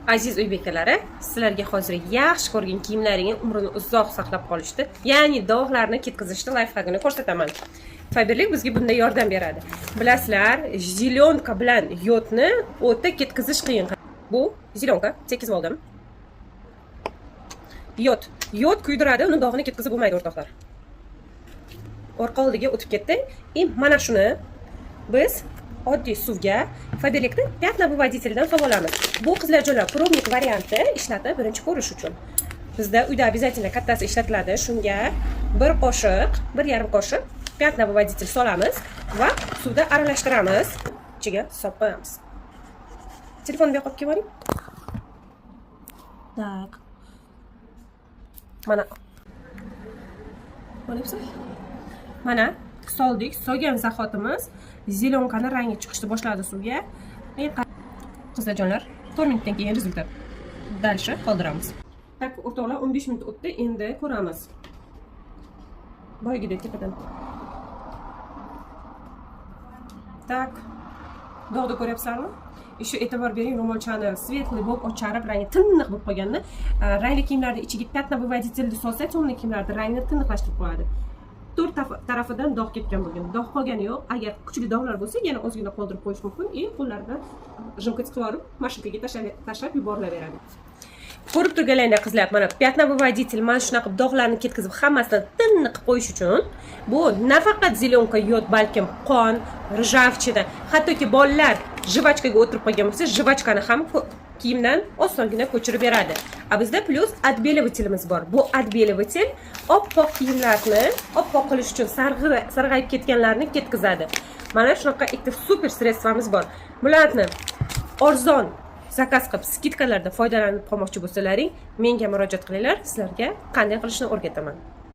Aziz uy bekalari, sizlarga hozir yaxshi ko'rgan kiyimlaringni umrini uzoq saqlab qolishdi, ya'ni dog'larni ketkazishni layfhagini ko'rsataman. Faberlik bizga bunda yordam beradi. Bilasizlar, zilyonka bilan yodni o'ta ketkazish qiyin. Bu zilyonka, tekizib oldim. Yod kuydiradi, uni dog'ini ketkazib bo'lmaydi o'rtoqlar. Orqa oldiga o'tib ketdi. Mana shuni biz oddiy suvga Faberlikni пятновыводительdan solib olamiz. Bu qizlarjonlar probnik varianti ishlatib birinchi ko'rish uchun. Bizda uyda обязательно kattasi ishlatiladi. Shunga 1,5 qoshiq пятновыводитель solamiz va suvda aralashtiramiz. Ichiga solib qo'yamiz. Telefonni bu yoqqa olib keling. Tak. Mana soldik. Solgan zahotimiz zelyonkani rangi chiqishni boshladi suvga. Qizlarjonlar, 4 minutdan keyin rezultat. Dalshi qoldiramiz. Tak, o'rtoqlar, 15 minut o'tdi. Endi ko'ramiz. Boyagidek tepadan. Tak. Dog'ni ko'ryapsizlarmi? Shu e'tibor bering, ro'molchani svetli bo'lib, ocharib, rangi tiniq bo'lib qolganini, rangli kiyimlarni ichiga пятновыводительni solsa, to'nli kiyimlarda rangni tiniqlashtirib qo'yadi. 4 tarafidan dog' ketgan bo'lgan. Dog' qolgani yo'q. Agar kuchli dog'lar bo'lsa, yana ozgina qoldirib qo'yish mumkin. Qo'llardan jimqit qilib olib, mashinkaga tashlab yuborilaveradi. Ko'rib turganlaringlar qizlar, mana пятновыводитель mana shunaqa dog'larni ketkazib, hammasidan tiniq qilib qo'yish uchun bu nafaqat zilyonka yod, balkim qon, rjavchina, hattoki bolalar jivachkaga o'tirib qolgan bo'lsa, jivachkani ham kiyimdan osongina ko'chirib beradi. Bizda plus отбеливателimiz bor. Bu отбеливатель oppoq kiyimlarni oppoq qilish uchun sarg'ayib ketganlarni ketkazadi. Mana shunaqa ikkita super sredствоmiz bor. Bularni arzon zakaz qilib, skidkalardan foydalanib qolmoqchi bo'lsalaring, menga murojaat qilinglar, sizlarga qanday qilishni o'rgataman.